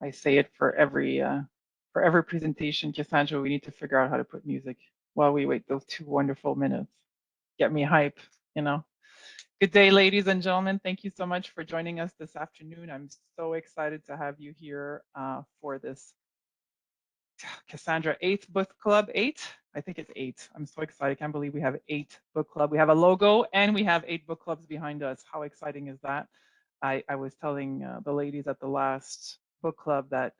I say it for every presentation, Cassandra, we need to figure out how to put music while we wait those 2 wonderful minutes. Get me hype, you know. Good day, ladies and gentlemen. Thank you so much for joining us this afternoon. I'm so excited to have you here for this Cassandra 8th book club. 8? I think it's 8. I'm so excited. I can't believe we have 8 book club. We have a logo and we have 8 book clubs behind us. How exciting is that? I was telling the ladies at the last book club that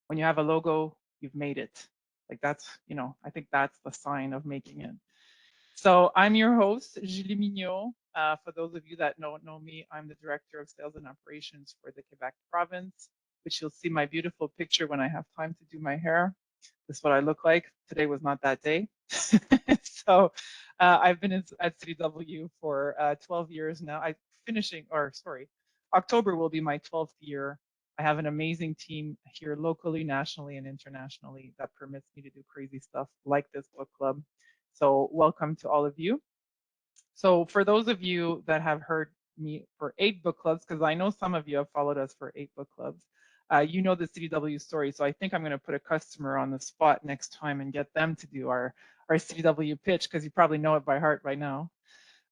when you have a logo, you've made it. Like that's, you know, I think that's the sign of making it. So I'm your host, Julie Mignot. For those of you that don't know me, I'm the Director of Sales and Operations for the Quebec province, which you'll see my beautiful picture when I have time to do my hair. This is what I look like. Today was not that day. So I've been at CDW for 12 years now. October will be my 12th year. I have an amazing team here locally, nationally, and internationally that permits me to do crazy stuff like this book club. So welcome to all of you. So for those of you that have heard me for 8 book clubs, because I know some of you have followed us for 8 book clubs, you know the CDW story. So I think I'm going to put a customer on the spot next time and get them to do our CDW pitch, because you probably know it by heart by now.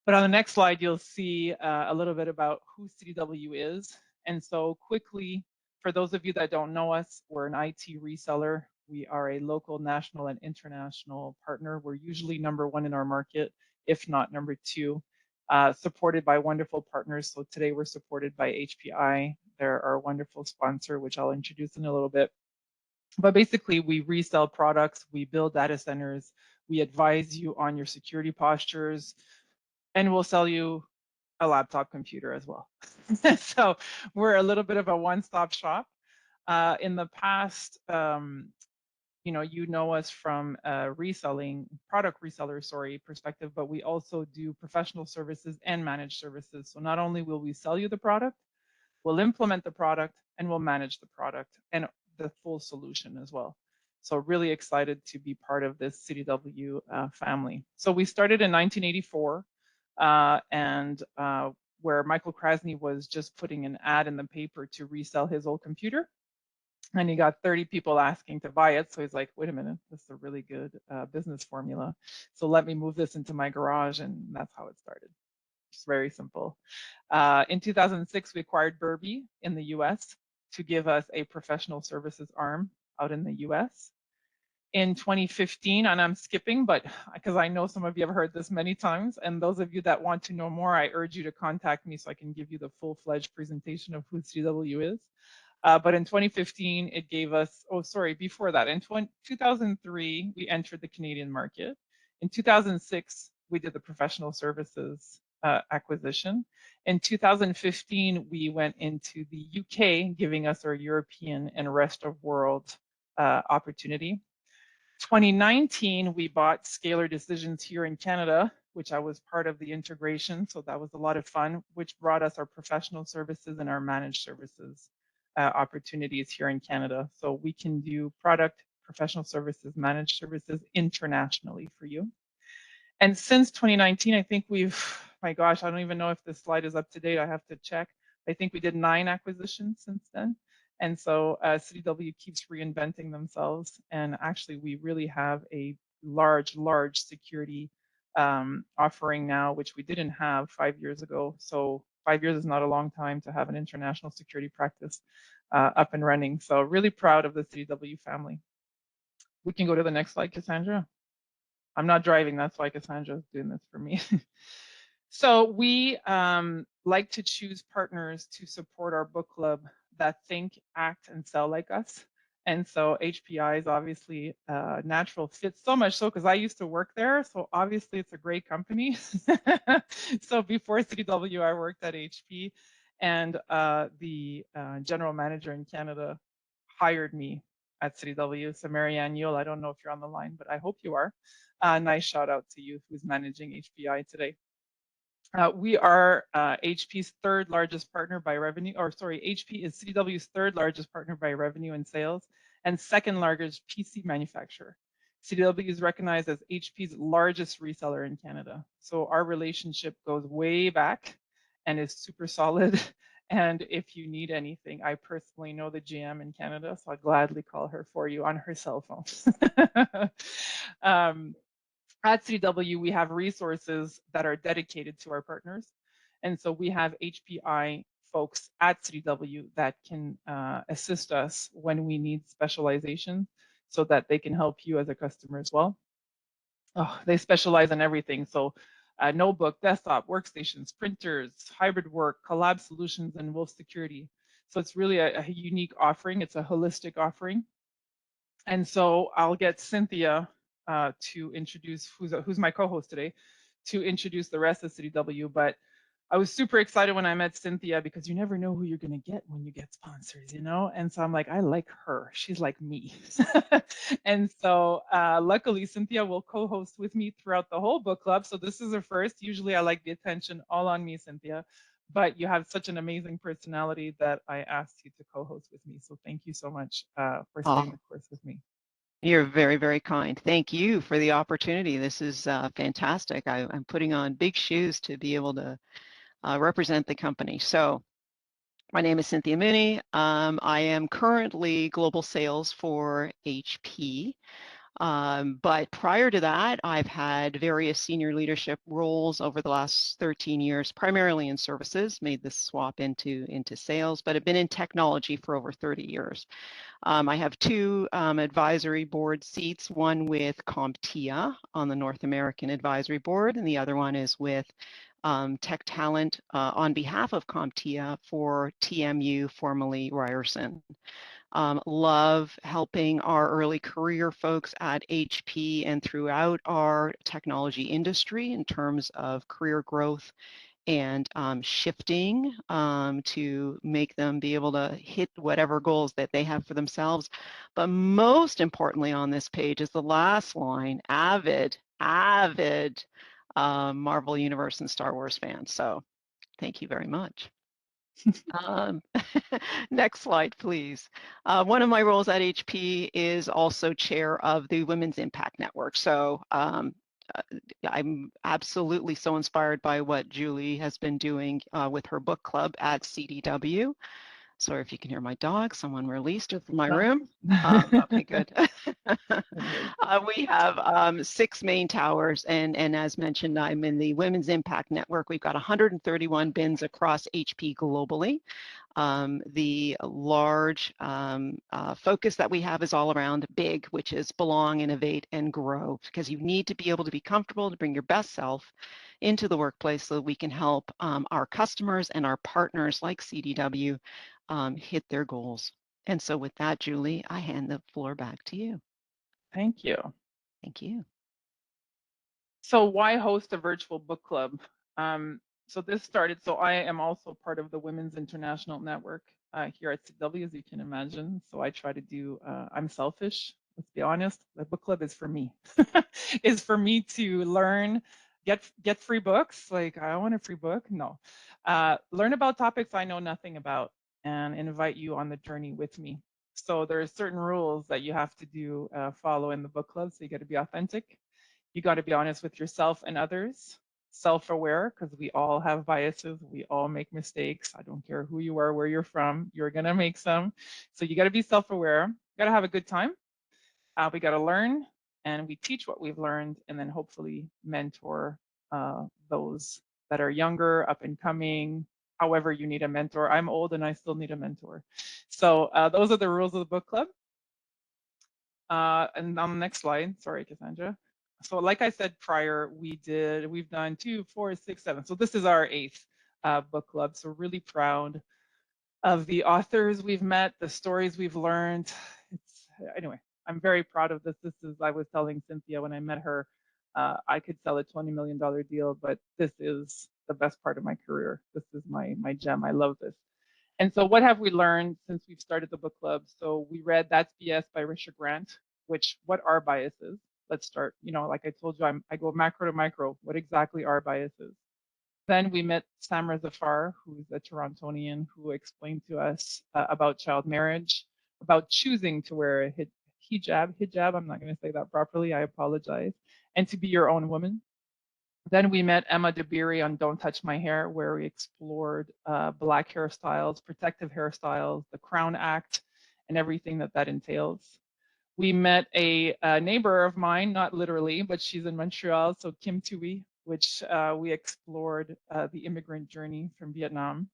But on the next slide, you'll see a little bit about who CDW is. And so quickly, for those of you that don't know us, we're an IT reseller. We are a local, national, and international partner. We're usually #1 in our market, if not #2, supported by wonderful partners. So today we're supported by HPI. They're our wonderful sponsor, which I'll introduce in a little bit. But basically, we resell products, we build data centers, we advise you on your security postures, and we'll sell you a laptop computer as well. So we're a little bit of a one-stop shop. In the past, you know us from a product reseller, perspective, but we also do professional services and managed services. So not only will we sell you the product, we'll implement the product and we'll manage the product and the full solution as well. So really excited to be part of this CDW family. So we started in 1984, and where Michael Krasny was just putting an ad in the paper to resell his old computer. And he got 30 people asking to buy it. So he's like, wait a minute, this is a really good business formula. So let me move this into my garage. And that's how it started. It's very simple. In 2006, we acquired Burby in the US to give us a professional services arm out in the US. In 2015, and I'm skipping, but because I know some of you have heard this many times, and those of you that want to know more, I urge you to contact me so I can give you the full-fledged presentation of who CDW is. But in 2015, it gave us, before that, in 2003, we entered the Canadian market. In 2006, we did the professional services acquisition. In 2015, we went into the UK, giving us our European and rest of world opportunity. 2019, we bought Scalar Decisions here in Canada, which I was part of the integration. So that was a lot of fun, which brought us our professional services and our managed services opportunities here in Canada. So we can do product, professional services, managed services internationally for you. And since 2019, I think my gosh, I don't even know if this slide is up to date. I have to check. I think we did 9 acquisitions since then. And so CDW keeps reinventing themselves. And actually, we really have a large security offering now, which we didn't have 5 years ago. So 5 years is not a long time to have an international security practice up and running. So really proud of the CDW family. We can go to the next slide, Cassandra. I'm not driving, that's why Cassandra's doing this for me. So we like to choose partners to support our book club that think, act, and sell like us. And so HPI is obviously a natural fit, so much so because I used to work there. So obviously it's a great company. So before CDW, I worked at HP, and the general manager in Canada hired me at CDW. So Marianne Yule, I don't know if you're on the line, but I hope you are. Nice shout out to you who's managing HPI today. We are HP's third largest partner by revenue, or sorry, HP is CDW's third largest partner by revenue and sales, and second largest PC manufacturer. CDW is recognized as HP's largest reseller in Canada. So our relationship goes way back and is super solid. And if you need anything, I personally know the GM in Canada, so I'll gladly call her for you on her cell phone. At CDW, we have resources that are dedicated to our partners. And so we have HPI folks at CDW that can assist us when we need specialization so that they can help you as a customer as well. Oh, they specialize in everything. So notebook, desktop, workstations, printers, hybrid work, collab solutions, and Wolf security. So it's really a unique offering. It's a holistic offering. And so I'll get Cynthia to introduce, who's my co-host today, to introduce the rest of CDW. But I was super excited when I met Cynthia because you never know who you're going to get when you get sponsors, you know? And so I'm like, I like her. She's like me. And so luckily, Cynthia will co-host with me throughout the whole book club. So this is a first. Usually I like the attention all on me, Cynthia. But you have such an amazing personality that I asked you to co-host with me. So thank you so much for staying the course with me. You're very, very kind. Thank you for the opportunity. This is fantastic. I'm putting on big shoes to be able to represent the company. So my name is Cynthia Mooney. I am currently global sales for HP. But prior to that, I've had various senior leadership roles over the last 13 years, primarily in services, made this swap into sales, but I've been in technology for over 30 years. I have two advisory board seats, one with CompTIA on the North American Advisory Board, and the other one is with Tech Talent on behalf of CompTIA for TMU, formerly Ryerson. Love helping our early career folks at HP and throughout our technology industry in terms of career growth and shifting to make them be able to hit whatever goals that they have for themselves. But most importantly on this page is the last line, avid Marvel Universe and Star Wars fans. So thank you very much. Next slide, please. One of my roles at HP is also chair of the Women's Impact Network. So I'm absolutely so inspired by what Julie has been doing with her book club at CDW. Sorry if you can hear my dog, someone released her from my room. Okay, good. We have 6 main towers, and as mentioned, I'm in the Women's Impact Network. We've got 131 bins across HP globally. The large focus that we have is all around big, which is belong, innovate, and grow, because you need to be able to be comfortable to bring your best self into the workplace so that we can help our customers and our partners like CDW hit their goals. And so with that, Julie, I hand the floor back to you. Thank you. Thank you. So why host a virtual book club? So this started, so I am also part of the Women's International Network here at CW, as you can imagine. So I try to do, I'm selfish, let's be honest. The book club is for me. Is for me to learn, get free books. Like, I want a free book. No. Learn about topics I know nothing about and invite you on the journey with me. So there are certain rules that you have to do, follow in the book club. So you got to be authentic. You got to be honest with yourself and others, self-aware, because we all have biases. We all make mistakes. I don't care who you are, where you're from, you're going to make some. So you got to be self-aware. Got to have a good time. We got to learn, and we teach what we've learned, and then hopefully mentor those that are younger, up and coming. However you need a mentor. I'm old and I still need a mentor. So those are the rules of the book club. And on the next slide, sorry, Cassandra. So like I said prior, we've done 2, 4, 6, 7. So this is our 8th book club. So really proud of the authors we've met, the stories we've learned. It's anyway, I'm very proud of this. I was telling Cynthia when I met her, I could sell a $20 million deal, but this is the best part of my career. This is my gem. I love this. And so what have we learned since we've started the book club? So we read That's BS by Richard Grant, which, what are biases? Let's start, like I told you, I go macro to micro. What exactly are biases? Then we met Samra Zafar, who's a Torontonian, who explained to us about child marriage, about choosing to wear a hijab, I'm not going to say that properly, I apologize, and to be your own woman. Then we met Emma Dabiri on Don't Touch My Hair, where we explored Black hairstyles, protective hairstyles, the Crown Act, and everything that entails. We met a neighbor of mine, not literally, but she's in Montreal, so Kim Tui, which we explored the immigrant journey from Vietnam.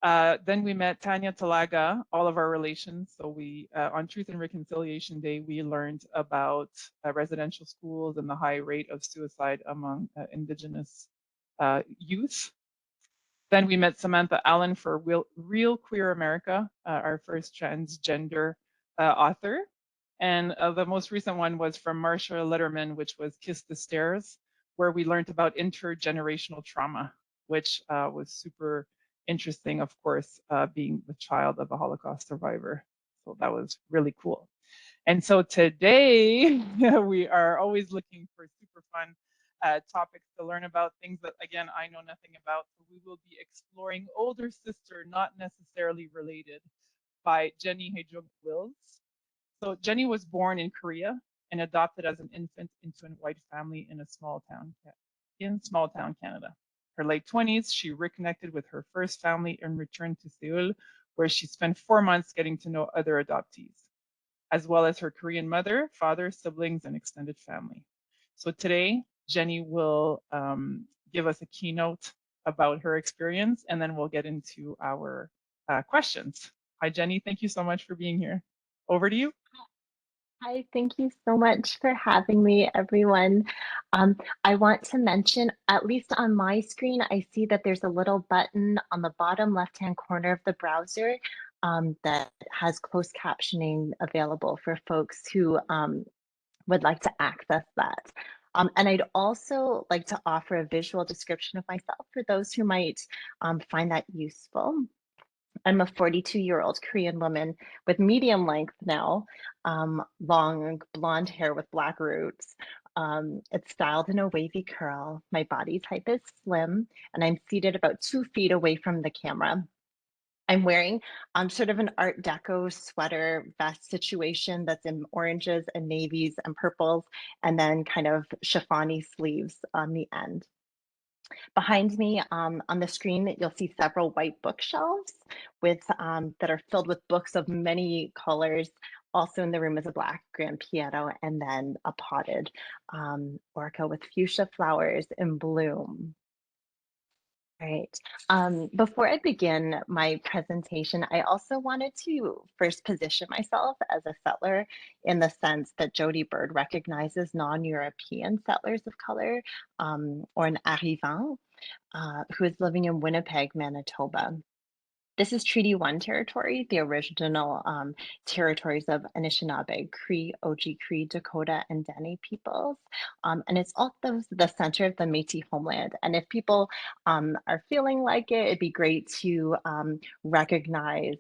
Then we met Tanya Talaga, all of our relations. So we, on Truth and Reconciliation Day, we learned about residential schools and the high rate of suicide among Indigenous youth. Then we met Samantha Allen for Real Queer America, our first transgender author. And the most recent one was from Marsha Letterman, which was Kiss the Stairs, where we learned about intergenerational trauma, which was super interesting, of course, being the child of a Holocaust survivor. So that was really cool. And so today we are always looking for super fun topics to learn about, things that, again, I know nothing about. So we will be exploring Older Sister, Not Necessarily Related by Jenny Heijun Wills. So Jenny was born in Korea and adopted as an infant into a white family in small town Canada. Her late 20s, she reconnected with her first family and returned to Seoul, where she spent 4 months getting to know other adoptees, as well as her Korean mother, father, siblings, and extended family. So today, Jenny will give us a keynote about her experience, and then we'll get into our questions. Hi, Jenny. Thank you so much for being here. Over to you. Hi, thank you so much for having me, everyone. I want to mention, at least on my screen, I see that there's a little button on the bottom left-hand corner of the browser that has closed captioning available for folks who would like to access that. And I'd also like to offer a visual description of myself for those who might find that useful. I'm a 42-year-old Korean woman with medium length now, long blonde hair with black roots. It's styled in a wavy curl. My body type is slim, and I'm seated about 2 feet away from the camera. I'm wearing sort of an Art Deco sweater vest situation that's in oranges and navies and purples, and then kind of chiffony sleeves on the end. Behind me on the screen, you'll see several white bookshelves that are filled with books of many colors. Also in the room is a black grand piano and then a potted orca with fuchsia flowers in bloom. All right. Before I begin my presentation, I also wanted to first position myself as a settler in the sense that Jody Bird recognizes non-European settlers of color, or an arrivant, who is living in Winnipeg, Manitoba. This is Treaty 1 territory, the original territories of Anishinaabe, Cree, Oji-Cree, Dakota, and Dene peoples. And it's also the center of the Métis homeland. And if people are feeling like it, it'd be great to recognize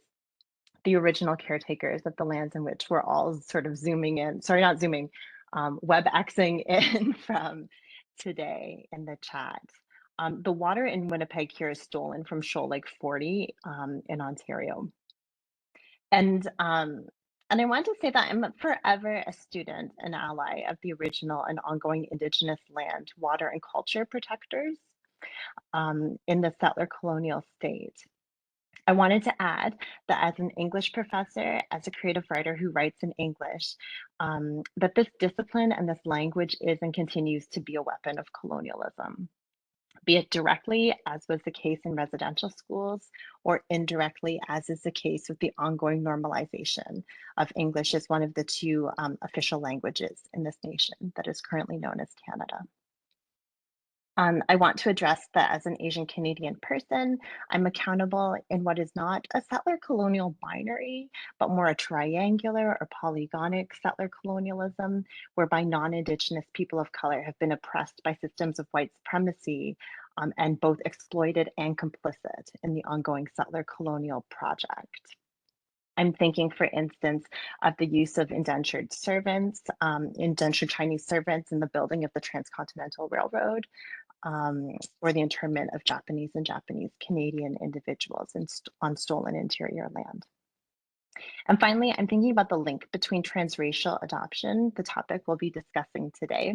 the original caretakers of the lands in which we're all sort of zooming in, sorry, not zooming, WebExing in from today in the chat. The water in Winnipeg here is stolen from Shoal Lake 40 in Ontario. And I want to say that I'm forever a student and ally of the original and ongoing Indigenous land, water, and culture protectors in the settler colonial state. I wanted to add that as an English professor, as a creative writer who writes in English, that this discipline and this language is and continues to be a weapon of colonialism, be it directly, as was the case in residential schools, or indirectly, as is the case with the ongoing normalization of English as one of the 2 official languages in this nation that is currently known as Canada. I want to address that as an Asian Canadian person, I'm accountable in what is not a settler colonial binary, but more a triangular or polygonic settler colonialism, whereby non-Indigenous people of color have been oppressed by systems of white supremacy and both exploited and complicit in the ongoing settler colonial project. I'm thinking, for instance, of the use of indentured servants, indentured Chinese servants in the building of the Transcontinental Railroad, or the internment of Japanese and Japanese Canadian individuals on stolen interior land. And finally, I'm thinking about the link between transracial adoption, the topic we'll be discussing today,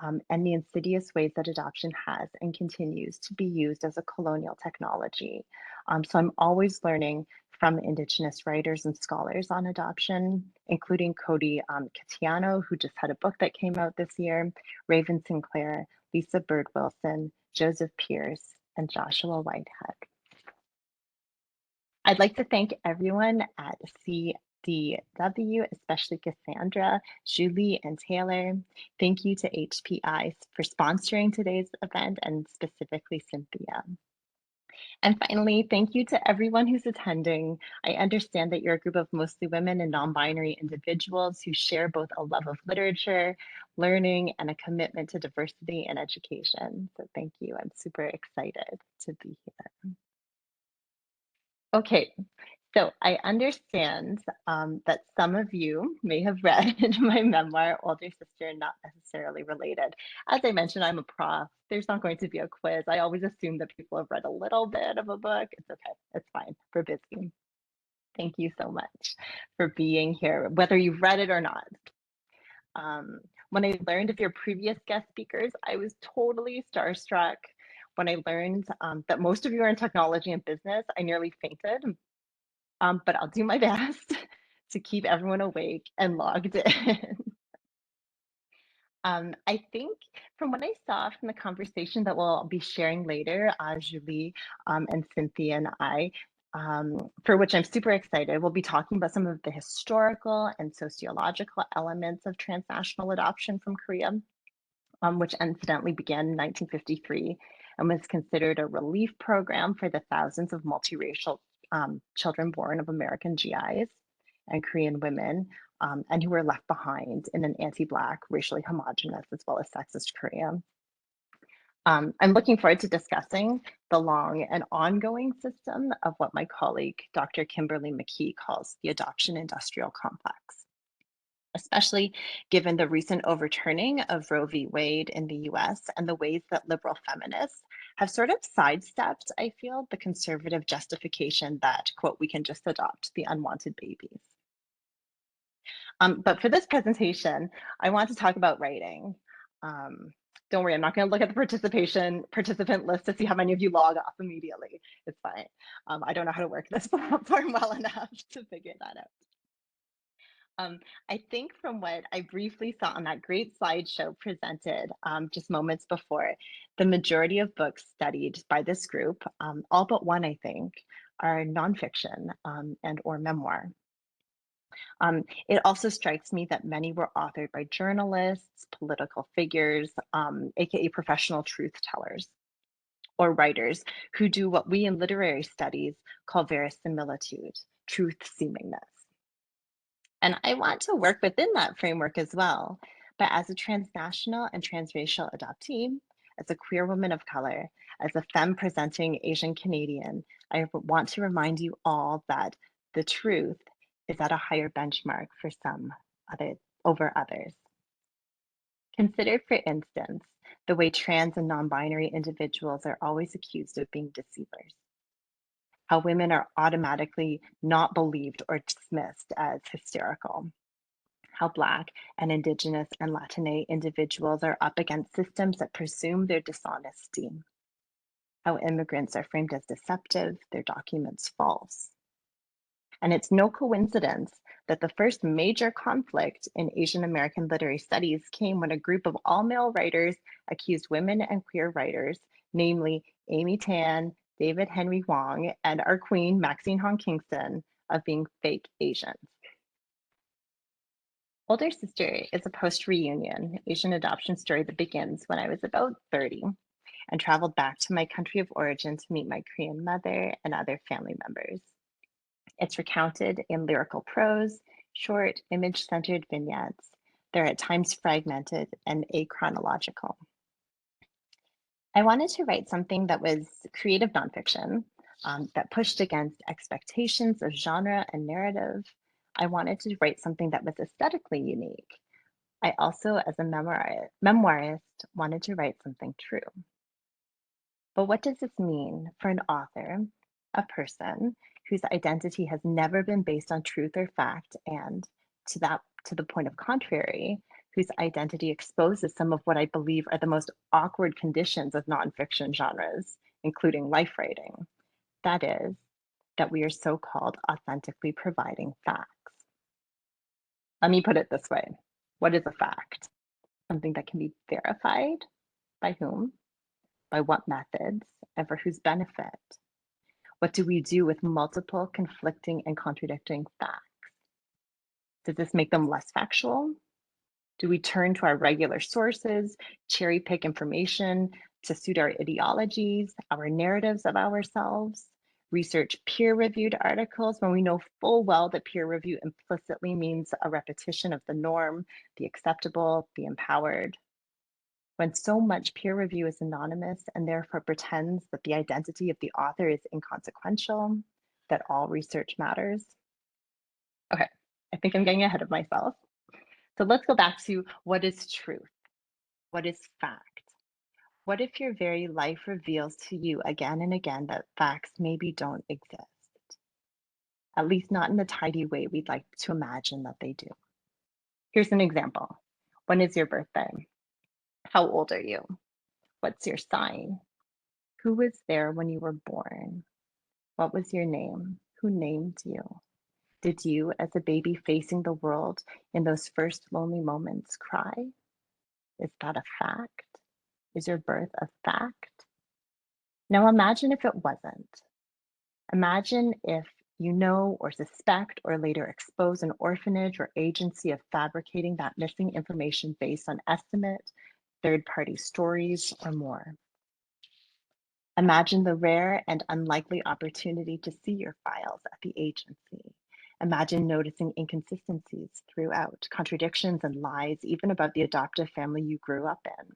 and the insidious ways that adoption has and continues to be used as a colonial technology. So I'm always learning from Indigenous writers and scholars on adoption, including Cody Catiano, who just had a book that came out this year, Raven Sinclair, Lisa Bird Wilson, Joseph Pierce, and Joshua Whitehead. I'd like to thank everyone at CDW, especially Cassandra, Julie, and Taylor. Thank you to HPI for sponsoring today's event, and specifically Cynthia. And finally, thank you to everyone who's attending. I understand that you're a group of mostly women and non-binary individuals who share both a love of literature, learning, and a commitment to diversity and education. So thank you. I'm super excited to be here. Okay, so I understand that some of you may have read my memoir, Older Sister, Not Necessarily Related. As I mentioned, I'm a prof. There's not going to be a quiz. I always assume that people have read a little bit of a book. It's okay. It's fine. We're busy. Thank you so much for being here, whether you've read it or not. When I learned of your previous guest speakers, I was totally starstruck. When I learned that most of you are in technology and business, I nearly fainted. But I'll do my best to keep everyone awake and logged in. I think from what I saw from the conversation that we'll be sharing later, Julie and Cynthia and I, for which I'm super excited, we'll be talking about some of the historical and sociological elements of transnational adoption from Korea, which incidentally began in 1953 and was considered a relief program for the thousands of multiracial children born of American GIs and Korean women, and who were left behind in an anti-Black, racially homogenous, as well as sexist Korea. I'm looking forward to discussing the long and ongoing system of what my colleague, Dr. Kimberly McKee, calls the adoption industrial complex, especially given the recent overturning of Roe v. Wade in the US and the ways that liberal feminists have sort of sidestepped, I feel, the conservative justification that, quote, we can just adopt the unwanted babies. But for this presentation, I want to talk about writing. Don't worry, I'm not going to look at the participant list to see how many of you log off immediately. It's fine. I don't know how to work this platform well enough to figure that out. I think from what I briefly saw on that great slideshow presented just moments before, the majority of books studied by this group, all but one, I think, are nonfiction and or memoir. It also strikes me that many were authored by journalists, political figures, aka professional truth tellers, or writers who do what we in literary studies call verisimilitude, truth seemingness. And I want to work within that framework as well. But as a transnational and transracial adoptee, as a queer woman of color, as a femme presenting Asian Canadian, I want to remind you all that the truth is at a higher benchmark for some over others. Consider, for instance, the way trans and non-binary individuals are always accused of being deceivers. How women are automatically not believed or dismissed as hysterical. How Black and Indigenous and Latina individuals are up against systems that presume their dishonesty. How immigrants are framed as deceptive, their documents false. And it's no coincidence that the first major conflict in Asian American literary studies came when a group of all-male writers accused women and queer writers, namely Amy Tan, David Henry Hwang, and our queen, Maxine Hong Kingston, of being fake Asians. Older Sister is a post-reunion Asian adoption story that begins when I was about 30. and traveled back to my country of origin to meet my Korean mother and other family members. It's recounted in lyrical prose, short, image-centered vignettes. They're at times fragmented and achronological. I wanted to write something that was creative nonfiction, that pushed against expectations of genre and narrative. I wanted to write something that was aesthetically unique. I also, as a memoirist, wanted to write something true. But what does this mean for an author, a person whose identity has never been based on truth or fact, and to the point of contrary, whose identity exposes some of what I believe are the most awkward conditions of nonfiction genres, including life writing? That is, that we are so-called authentically providing facts. Let me put it this way. What is a fact? Something that can be verified. By whom? By what methods? And for whose benefit? What do we do with multiple conflicting and contradicting facts? Does this make them less factual? Do we turn to our regular sources, cherry pick information to suit our ideologies, our narratives of ourselves, research peer-reviewed articles when we know full well that peer review implicitly means a repetition of the norm, the acceptable, the empowered? When so much peer review is anonymous and therefore pretends that the identity of the author is inconsequential, that all research matters? Okay, I think I'm getting ahead of myself. So let's go back to what is truth? What is fact? What if your very life reveals to you again and again that facts maybe don't exist? At least not in the tidy way we'd like to imagine that they do. Here's an example. When is your birthday? How old are you? What's your sign? Who was there when you were born? What was your name? Who named you? Did you, as a baby facing the world in those first lonely moments, cry? Is that a fact? Is your birth a fact? Now imagine if it wasn't. Imagine if you know or suspect or later expose an orphanage or agency of fabricating that missing information based on estimate, third-party stories, or more. Imagine the rare and unlikely opportunity to see your files at the agency. Imagine noticing inconsistencies throughout, contradictions and lies, even about the adoptive family you grew up in.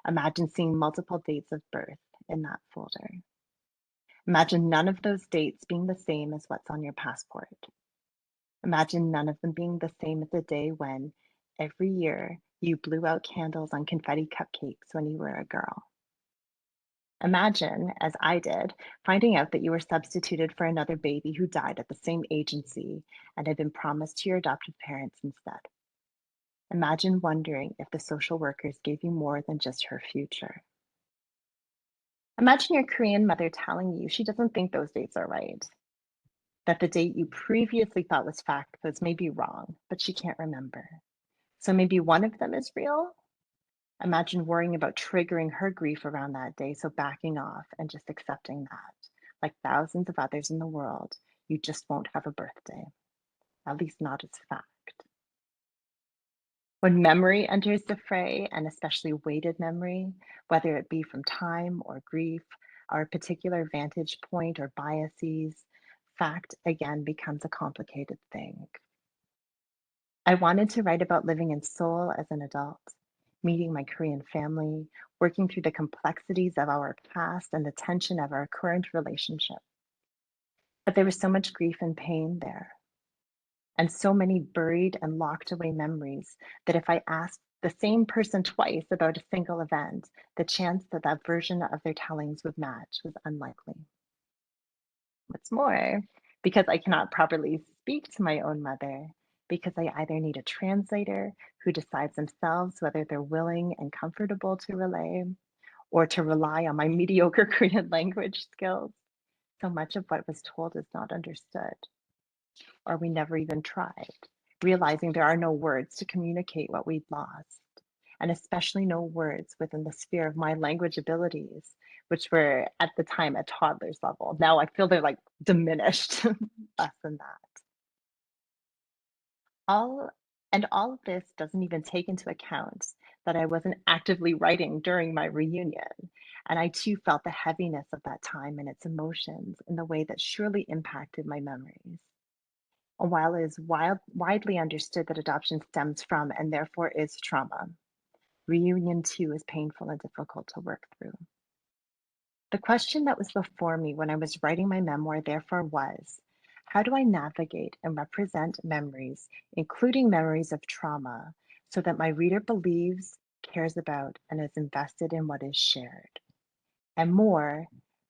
Imagine seeing multiple dates of birth in that folder. Imagine none of those dates being the same as what's on your passport. Imagine none of them being the same as the day when, every year, you blew out candles on confetti cupcakes when you were a girl. Imagine, as I did, finding out that you were substituted for another baby who died at the same agency and had been promised to your adopted parents instead. Imagine wondering if the social workers gave you more than just her future. Imagine your Korean mother telling you she doesn't think those dates are right, that the date you previously thought was fact was maybe wrong, but she can't remember. So maybe one of them is real? Imagine worrying about triggering her grief around that day, so backing off and just accepting that, like thousands of others in the world, you just won't have a birthday, at least not as fact. When memory enters the fray, and especially weighted memory, whether it be from time or grief, or a particular vantage point or biases, fact again becomes a complicated thing. I wanted to write about living in Seoul as an adult, meeting my Korean family, working through the complexities of our past and the tension of our current relationship. But there was so much grief and pain there, and so many buried and locked away memories that if I asked the same person twice about a single event, the chance that that version of their tellings would match was unlikely. What's more, because I cannot properly speak to my own mother, because I either need a translator who decides themselves whether they're willing and comfortable to relay, or to rely on my mediocre Korean language skills, so much of what was told is not understood, or we never even tried, realizing there are no words to communicate what we'd lost, and especially no words within the sphere of my language abilities, which were at the time at toddler's level. Now I feel they're like diminished, less than that. All of this doesn't even take into account that I wasn't actively writing during my reunion, And I too felt the heaviness of that time and its emotions in the way that surely impacted my memories. And while it is widely understood that adoption stems from and therefore is trauma, reunion too is painful and difficult to work through. The question that was before me when I was writing my memoir, therefore, was how do I navigate and represent memories, including memories of trauma, so that my reader believes, cares about, and is invested in what is shared? And more,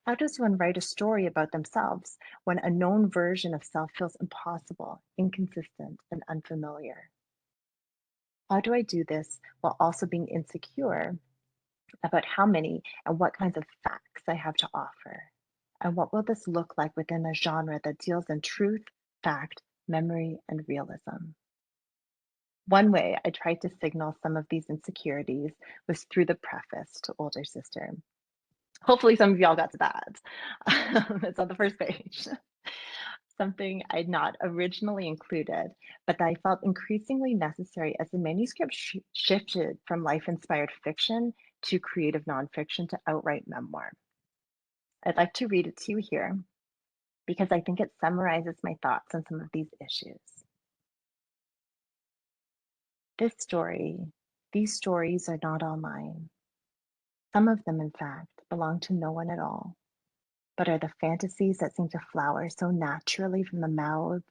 how does one write a story about themselves when a known version of self feels impossible, inconsistent, and unfamiliar? How do I do this while also being insecure about how many and what kinds of facts I have to offer? And what will this look like within a genre that deals in truth, fact, memory, and realism? One way I tried to signal some of these insecurities was through the preface to Older Sister. Hopefully some of y'all got to that. It's on the first page. Something I'd not originally included, but that I felt increasingly necessary as the manuscript shifted from life-inspired fiction to creative nonfiction to outright memoir. I'd like to read it to you here because I think it summarizes my thoughts on some of these issues. These stories are not all mine. Some of them, in fact, belong to no one at all, but are the fantasies that seem to flower so naturally from the mouths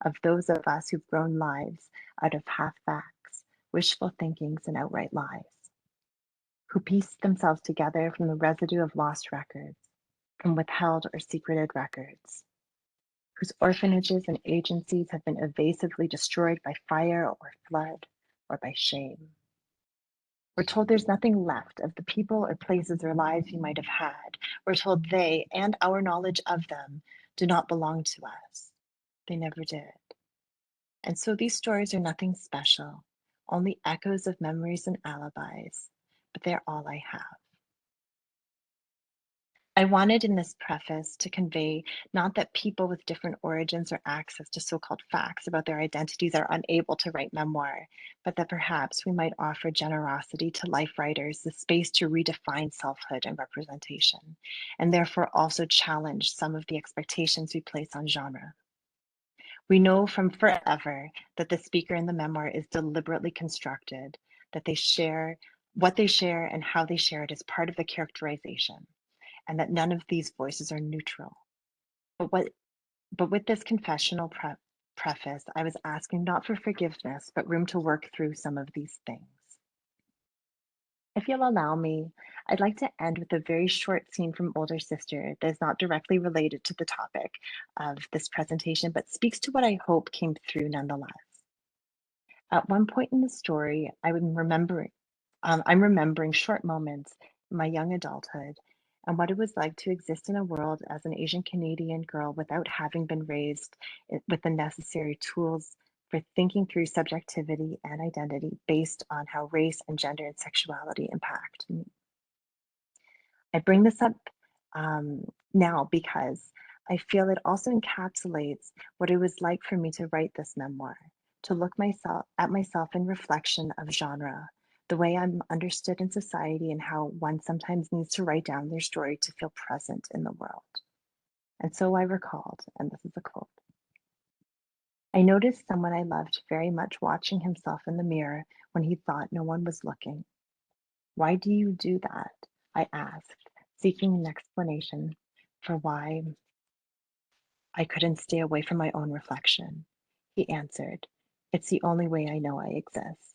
of those of us who've grown lives out of half facts, wishful thinkings, and outright lies, who piece themselves together from the residue of lost records, from withheld or secreted records, whose orphanages and agencies have been evasively destroyed by fire or flood or by shame. We're told there's nothing left of the people or places or lives we might have had. We're told they and our knowledge of them do not belong to us. They never did. And so these stories are nothing special, only echoes of memories and alibis, but they're all I have. I wanted in this preface to convey not that people with different origins or access to so-called facts about their identities are unable to write memoir, but that perhaps we might offer generosity to life writers the space to redefine selfhood and representation, and therefore also challenge some of the expectations we place on genre. We know from forever that the speaker in the memoir is deliberately constructed, that they share what they share and how they share it is part of the characterization, and that none of these voices are neutral. But with this confessional preface, I was asking not for forgiveness, but room to work through some of these things. If you'll allow me, I'd like to end with a very short scene from Older Sister that is not directly related to the topic of this presentation, but speaks to what I hope came through nonetheless. At one point in the story, I'm remembering short moments in my young adulthood and what it was like to exist in a world as an Asian Canadian girl without having been raised with the necessary tools for thinking through subjectivity and identity based on how race and gender and sexuality impact me. I bring this up now because I feel it also encapsulates what it was like for me to write this memoir, to look at myself in reflection of genre, the way I'm understood in society and how one sometimes needs to write down their story to feel present in the world. And so I recalled, and this is a quote, I noticed someone I loved very much watching himself in the mirror when he thought no one was looking. Why do you do that? I asked, seeking an explanation for why I couldn't stay away from my own reflection. He answered, it's the only way I know I exist.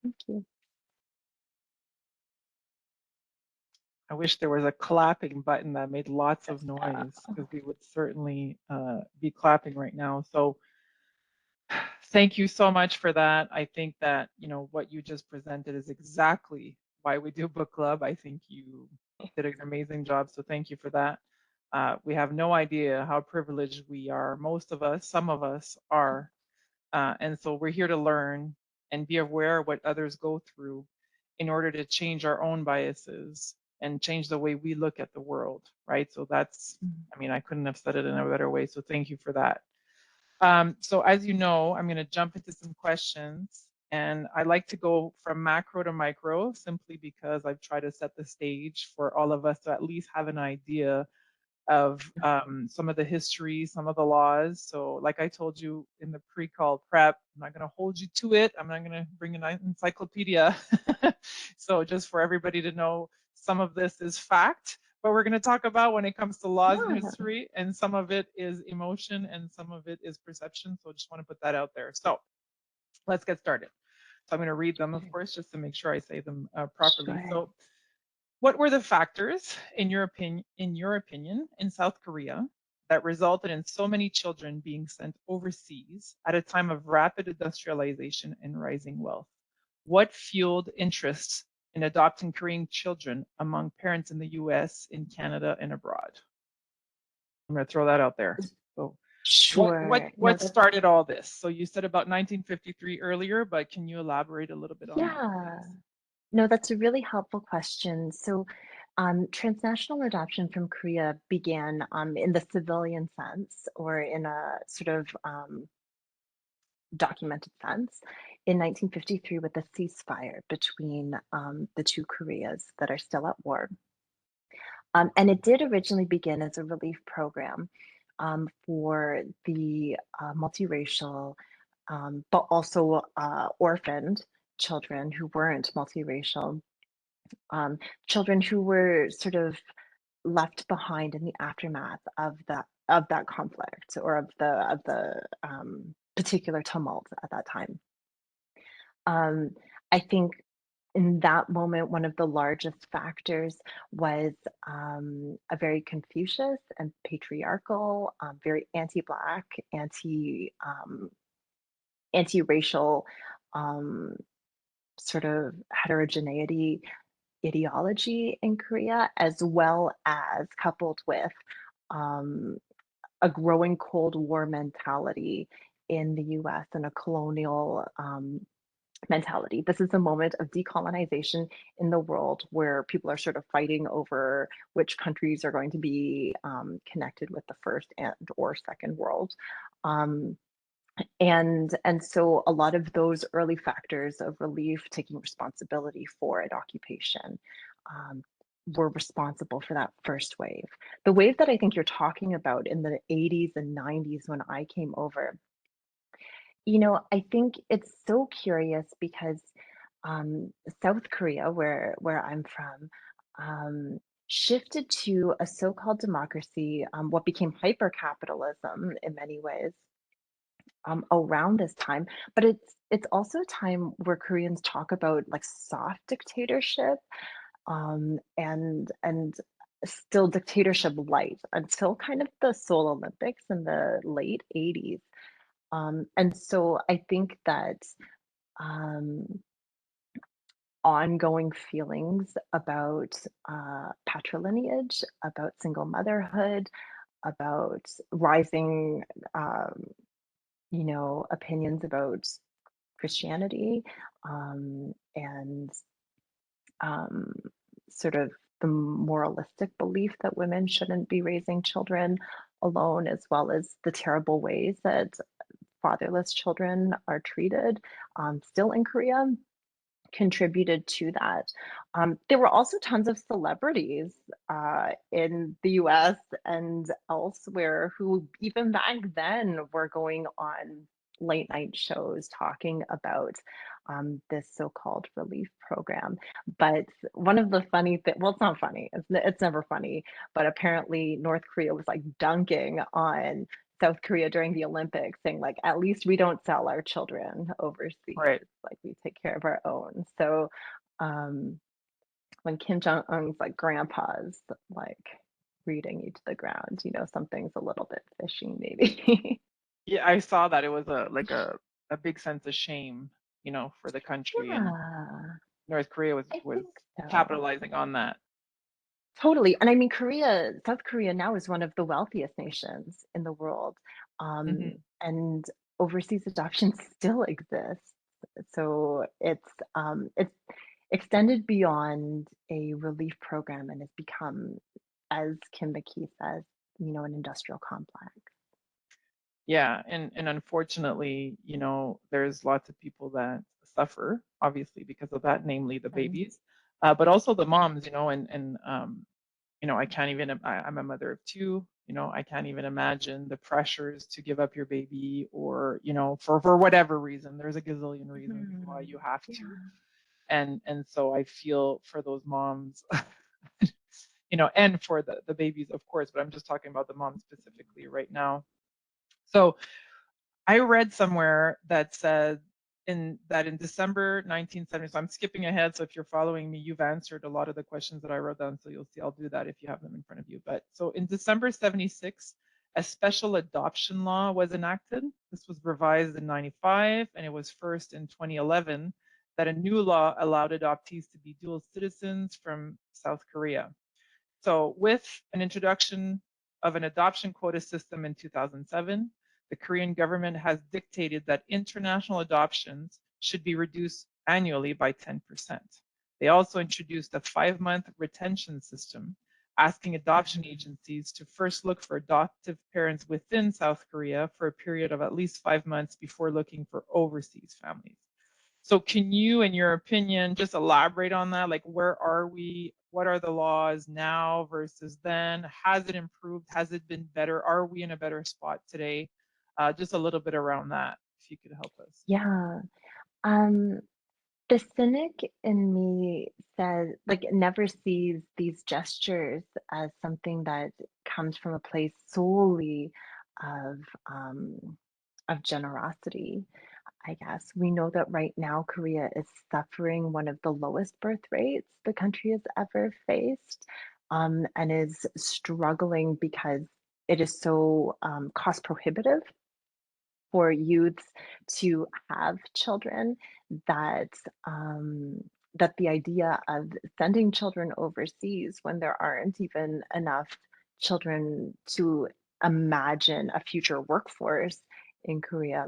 Thank you. I wish there was a clapping button that made lots of noise because we would certainly be clapping right now. So thank you so much for that. I think that, you know, what you just presented is exactly why we do book club. I think you did an amazing job. So thank you for that. We have no idea how privileged we are. Most of us, some of us are. And so we're here to learn and be aware of what others go through in order to change our own biases and change the way we look at the world, right? So that's, I mean, I couldn't have said it in a better way. So thank you for that. So as you know, I'm going to jump into some questions And I like to go from macro to micro simply because I've tried to set the stage for all of us to at least have an idea of some of the history, some of the laws. So like I told you in the pre-call prep, I'm not going to hold you to it. I'm not going to bring an encyclopedia. So just for everybody to know, some of this is fact, but we're going to talk about when it comes to laws and history, and some of it is emotion and some of it is perception. So just want to put that out there. So let's get started. So I'm going to read them, of course, just to make sure I say them properly. Sure. So what were the factors, in your opinion, in South Korea that resulted in so many children being sent overseas at a time of rapid industrialization and rising wealth? What fueled interest in adopting Korean children among parents in the US, in Canada, and abroad? I'm going to throw that out there. So Sure. what started all this? So you said about 1953 earlier, but can you elaborate a little bit on that, Yeah. please? No, that's a really helpful question. So, transnational adoption from Korea began in the civilian sense, or in a sort of documented sense, in 1953 with a ceasefire between the two Koreas that are still at war. And it did originally begin as a relief program for the multiracial, but also orphaned children who weren't multiracial, children who were sort of left behind in the aftermath of that conflict, or of the particular tumult at that time. I think in that moment, one of the largest factors was a very Confucius and patriarchal, very anti-Black, anti-racial, um, sort of heterogeneity ideology in Korea, as well as coupled with um, a growing Cold War mentality in the US, and a colonial mentality. This is a moment of decolonization in the world where people are sort of fighting over which countries are going to be connected with the first and or second world. Um, and so a lot of those early factors of relief, taking responsibility for an occupation, um, were responsible for that first wave. The wave that I think you're talking about in the 80s and 90s when I came over, I think it's so curious because South Korea, where I'm from, shifted to a so-called democracy, what became hyper-capitalism in many ways, around this time. But it's also a time where Koreans talk about like soft dictatorship, and still dictatorship light, until kind of the Seoul Olympics in the late 80s. And so I think that um, ongoing feelings about patrilineage, about single motherhood, about rising, um, opinions about Christianity, and um, sort of the moralistic belief that women shouldn't be raising children alone, as well as the terrible ways that fatherless children are treated, still in Korea, contributed to that. There were also tons of celebrities in the US and elsewhere who, even back then, were going on late night shows talking about this so-called relief program. But one of the funny things, well, it's not funny, it's never funny, but apparently North Korea was like dunking on South Korea during the Olympics, saying like, at least we don't sell our children overseas, Right. like we take care of our own. So when Kim Jong-un's like grandpa's like reading you to the ground, something's a little bit fishy, maybe. Yeah, I saw that. It was a big sense of shame, for the country, and Yeah, North Korea I was think so. capitalizing on that. Totally. And I mean, South Korea now is one of the wealthiest nations in the world. Hmm. And overseas adoption still exists. So it's extended beyond a relief program, and has become, as Kim McKee says, an industrial complex. Yeah, and unfortunately, there's lots of people that suffer, obviously, because of that, namely the babies, but also the moms, and I can't even, I'm a mother of two, I can't even imagine the pressures to give up your baby or, for whatever reason. There's a gazillion reasons why you have to. And so I feel for those moms, and for the babies, of course, but I'm just talking about the moms specifically right now. So I read somewhere that said in December 1970, so I'm skipping ahead. So if you're following me, you've answered a lot of the questions that I wrote down. So you'll see, I'll do that if you have them in front of you. But so in December 76, a special adoption law was enacted. This was revised in 95, and it was first in 2011 that a new law allowed adoptees to be dual citizens from South Korea. So with an introduction of an adoption quota system in 2007, the Korean government has dictated that international adoptions should be reduced annually by 10%. They also introduced a 5-month retention system, asking adoption agencies to first look for adoptive parents within South Korea for a period of at least 5 months before looking for overseas families. So can you, in your opinion, just elaborate on that? Like, where are we? What are the laws now versus then? Has it improved? Has it been better? Are we in a better spot today? Just a little bit around that, if you could help us. Yeah. The cynic in me says, like, never sees these gestures as something that comes from a place solely of generosity. I guess we know that right now Korea is suffering one of the lowest birth rates the country has ever faced, and is struggling because it is so cost prohibitive for youths to have children that that the idea of sending children overseas when there aren't even enough children to imagine a future workforce in Korea,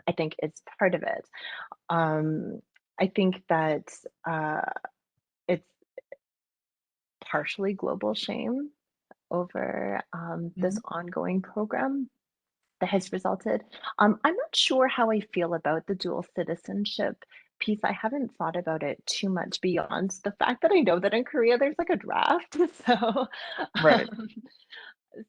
I think is part of it. I think that it's partially global shame over this ongoing program that has resulted. I'm not sure how I feel about the dual citizenship piece. I haven't thought about it too much beyond the fact that I know that in Korea there's like a draft. So, Right. um,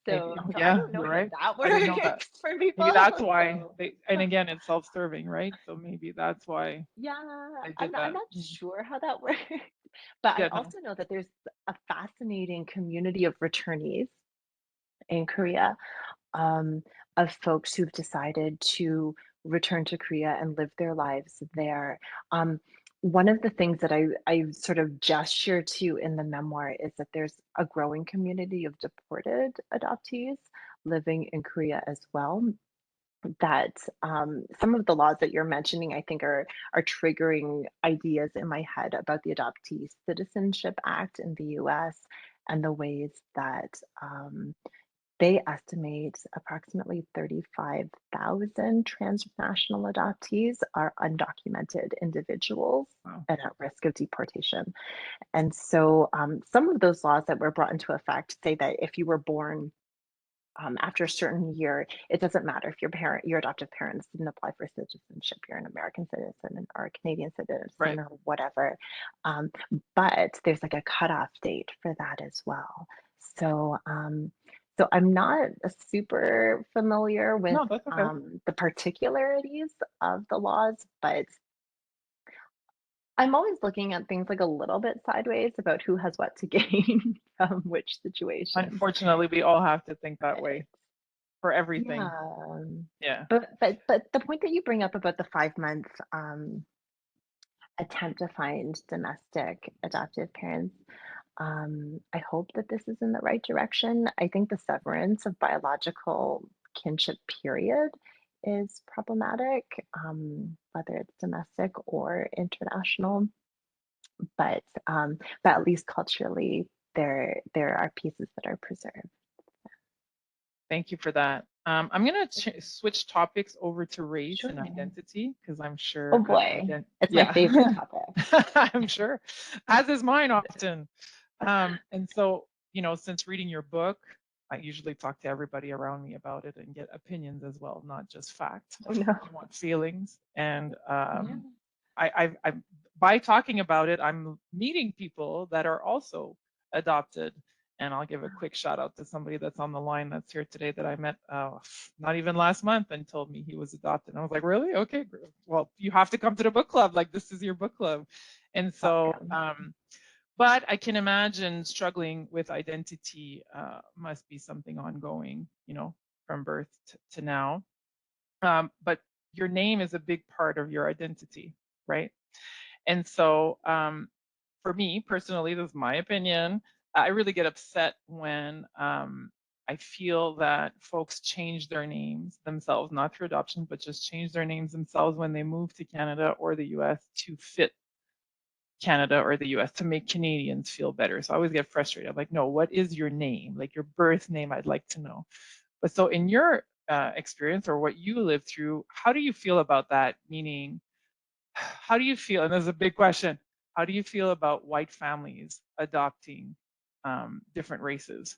Maybe. so I Yeah, don't know you're how right. that I didn't know that. works for people. Maybe that's why So, they, and again, it's self-serving, right? So maybe that's why yeah, they I'm did not, I'm that. not sure how that works. But I Yeah, no. also know that there's a fascinating community of returnees in Korea, um, of folks who've decided to return to Korea and live their lives there. One of the things that I sort of gesture to in the memoir is that there's a growing community of deported adoptees living in Korea as well. That some of the laws that you're mentioning, I think, are triggering ideas in my head about the Adoptee Citizenship Act in the U.S. and the ways that they estimate approximately 35,000 transnational adoptees are undocumented individuals Wow. and at risk of deportation. And so some of those laws that were brought into effect say that if you were born after a certain year, it doesn't matter if your adoptive parents didn't apply for citizenship, you're an American citizen or a Canadian citizen Right. or whatever. But there's like a cutoff date for that as well. So, so I'm not super familiar with No, that's okay. the particularities of the laws, but I'm always looking at things like a little bit sideways about who has what to gain from which situation. Unfortunately, we all have to think that way for everything. Yeah. Yeah. But the point that you bring up about the 5 month attempt to find domestic adoptive parents, I hope that this is in the right direction. I think the severance of biological kinship period is problematic, whether it's domestic or international. But at least culturally, there are pieces that are preserved. Thank you for that. I'm going to switch topics over to race Sure. and identity because I'm sure. Oh boy, it's my yeah, favorite topic. I'm sure, as is mine often. And so, since reading your book, I usually talk to everybody around me about it and get opinions as well, not just fact. Oh no. I want feelings. And Yeah. by talking about it, I'm meeting people that are also adopted. And I'll give a quick shout out to somebody that's on the line that's here today that I met not even last month and told me he was adopted. And I was like, really? Okay, well, you have to come to the book club. Like, this is your book club. And so, but I can imagine struggling with identity must be something ongoing, you know, from birth to now. But your name is a big part of your identity, right? And so for me personally, this is my opinion, I really get upset when I feel that folks change their names themselves, not through adoption, but just change their names themselves when they move to Canada or the US to fit Canada or the US to make Canadians feel better. So I always get frustrated. I'm like, no, what is your name? Like your birth name, I'd like to know. But so in your experience or what you lived through, how do you feel about that? Meaning, how do you feel? And there's a big question. How do you feel about white families adopting different races?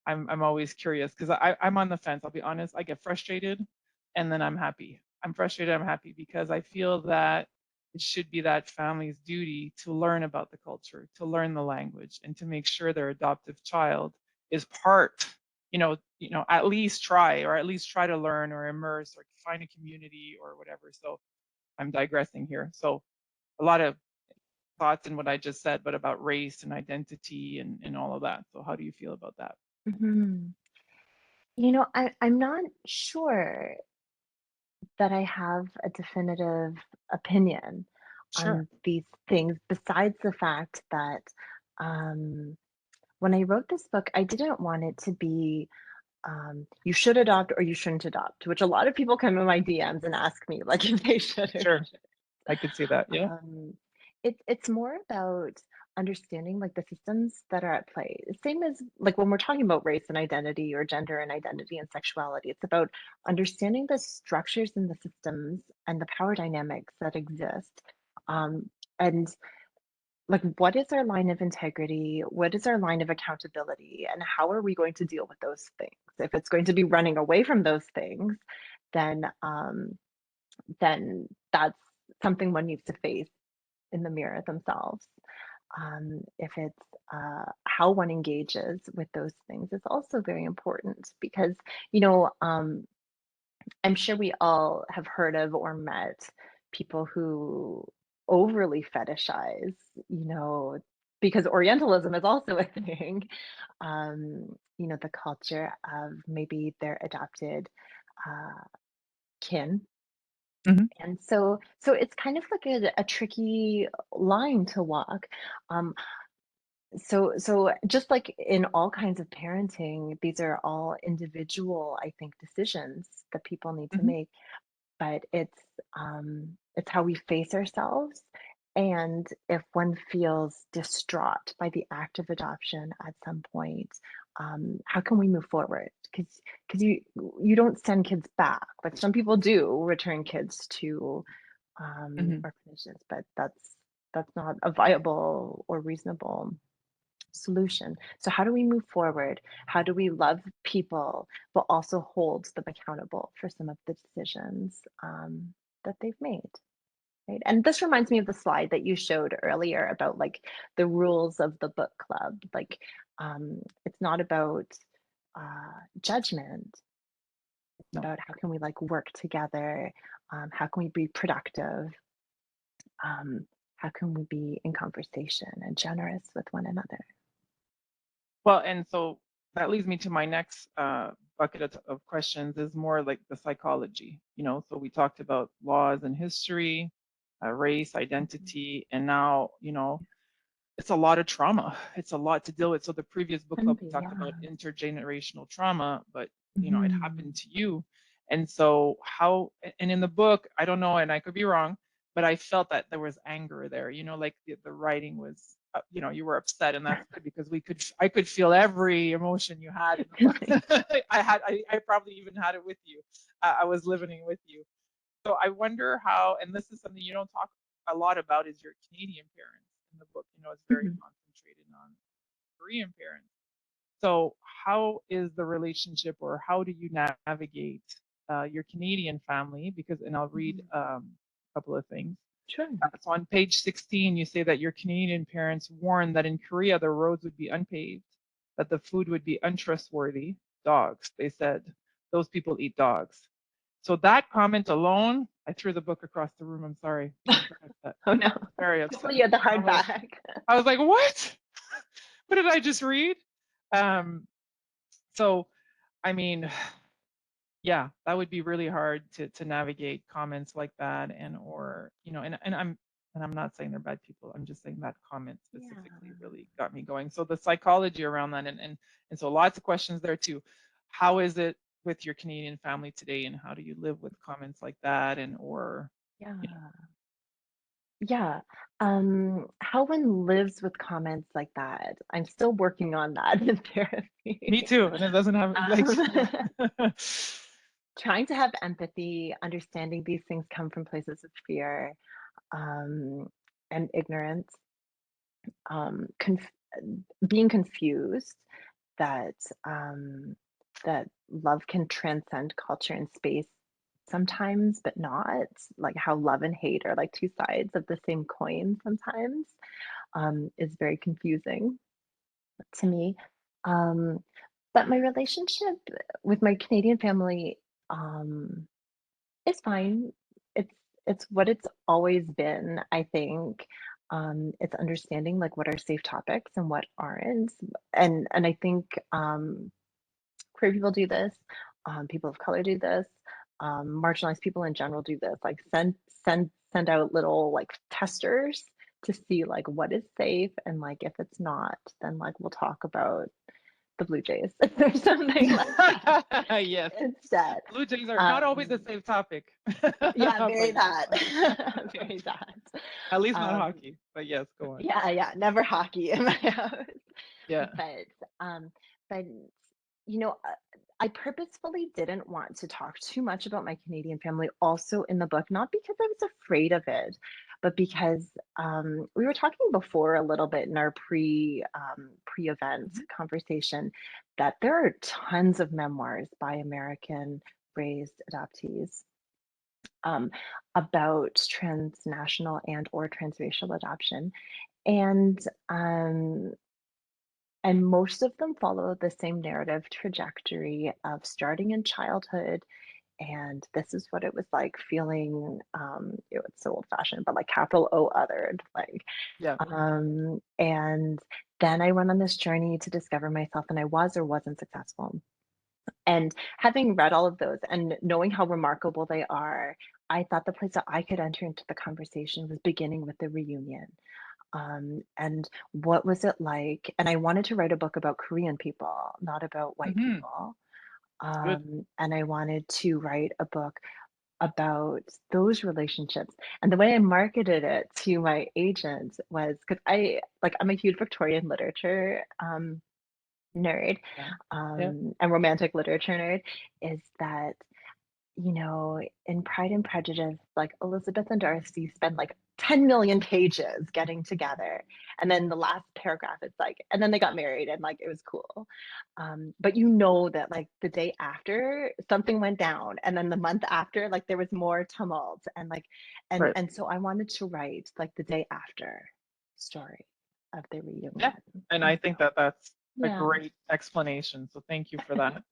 I'm always curious because I'm on the fence. I'll be honest. I get frustrated, and then I'm happy. I'm frustrated. I'm happy because I feel that it should be that family's duty to learn about the culture, to learn the language, and to make sure their adoptive child is part. At least try, or at least try to learn or immerse or find a community or whatever. So I'm digressing here. So a lot of thoughts in what I just said, but about race and identity and all of that. So how do you feel about that? You know, I'm not sure that I have a definitive opinion Sure. on these things, besides the fact that when I wrote this book, I didn't want it to be you should adopt or you shouldn't adopt, which a lot of people come in my DMs and ask me like if they should or Sure. shouldn't. I could see that. Yeah. It's more about understanding like the systems that are at play. Same as like when we're talking about race and identity or gender and identity and sexuality, it's about understanding the structures and the systems and the power dynamics that exist. And like, what is our line of integrity? What is our line of accountability? And how are we going to deal with those things? If it's going to be running away from those things, then then that's something one needs to face in the mirror themselves. If it's how one engages with those things is also very important because, you know, I'm sure we all have heard of or met people who overly fetishize, you know, because Orientalism is also a thing, you know, the culture of maybe their adopted kin. Mhm. And so it's kind of like a tricky line to walk. Um, so just like in all kinds of parenting, these are all individual, I think, decisions that people need to Mhm. make. But it's how we face ourselves. And if one feels distraught by the act of adoption at some point, how can we move forward? Because you don't send kids back, but some people do return kids to Mhm. orphanages, but that's not a viable or reasonable solution. So how do we move forward? How do we love people, but also hold them accountable for some of the decisions that they've made? Right. And this reminds me of the slide that you showed earlier about like the rules of the book club. Like it's not about judgment. It's No. about how can we like work together? How can we be productive? How can we be in conversation and generous with one another? Well, and so that leads me to my next bucket of questions is more like the psychology. So we talked about laws and history, race, identity, and now, it's a lot of trauma. It's a lot to deal with. So the previous book Can club we be, talked yeah. about intergenerational trauma, but it Mhm. happened to you. And so and in the book, I don't know, and I could be wrong, but I felt that there was anger there, like the writing was, you were upset, and that's good because I could feel every emotion you had in the book. I probably even had it with you. I was living it with you. So I wonder how, and this is something you don't talk a lot about, is your Canadian parents in the book. It's very Mhm. concentrated on Korean parents. So how is the relationship, or how do you navigate your Canadian family? Because, and I'll read Mhm. a couple of things. Sure. So on page 16, you say that your Canadian parents warned that in Korea, the roads would be unpaved, that the food would be untrustworthy. Dogs, they said, those people eat dogs. So that comment alone, I threw the book across the room. I'm sorry. I'm very upset. Oh no. Very upset. Hopefully you had the hardback. I was like, what? What did I just read? So, I mean, yeah, that would be really hard to navigate comments like that, and or and I'm not saying they're bad people. I'm just saying that comment specifically really got me going. So the psychology around that, and so lots of questions there too. How is it with your Canadian family today, and how do you live with comments like that, and or Yeah. you know, Yeah. How one lives with comments like that. I'm still working on that in therapy. me too, and it doesn't have like Trying to have empathy, understanding these things come from places of fear, and ignorance, being confused that that love can transcend culture and space sometimes, but not like how love and hate are like two sides of the same coin sometimes, is very confusing to me. Um, but my relationship with my Canadian family, is fine. It's it's what it's always been, I think. It's understanding like what are safe topics and what aren't. And I think queer people do this, people of color do this, marginalized people in general do this. Like send out little like testers to see like what is safe, and like if it's not, then like we'll talk about the Blue Jays or something like that yes, instead. Blue Jays are not always a safe topic. Yeah, very But that. yes. Very that. At least not hockey, but yes, go on. Yeah, never hockey in my house. Yeah. But but you know, I purposefully didn't want to talk too much about my Canadian family also in the book, not because I was afraid of it, but because we were talking before a little bit in our pre-event conversation that there are tons of memoirs by American raised adoptees, um, about transnational and or transracial adoption, and um, and most of them follow the same narrative trajectory of starting in childhood. And this is what it was like feeling, it's so old fashioned, but like capital O othered, like, Yeah. and then I went on this journey to discover myself, and I was or wasn't successful. And having read all of those and knowing how remarkable they are, I thought the place that I could enter into the conversation was beginning with the reunion. And what was it like? And I wanted to write a book about Korean people, not about white Mm-hmm. people. Good. And I wanted to write a book about those relationships. And the way I marketed it to my agent was because I'm a huge Victorian literature nerd, Yeah. Yeah. and romantic literature nerd, is that, in Pride and Prejudice, like Elizabeth and Darcy spend like 10 million pages getting together. And then the last paragraph, it's like, and then they got married and like it was cool. But that like the day after something went down, and then the month after, like there was more tumult, and like, Right. and so I wanted to write like the day after story of the reunion. Yeah. And I think that that's a Yeah. great explanation. So thank you for that.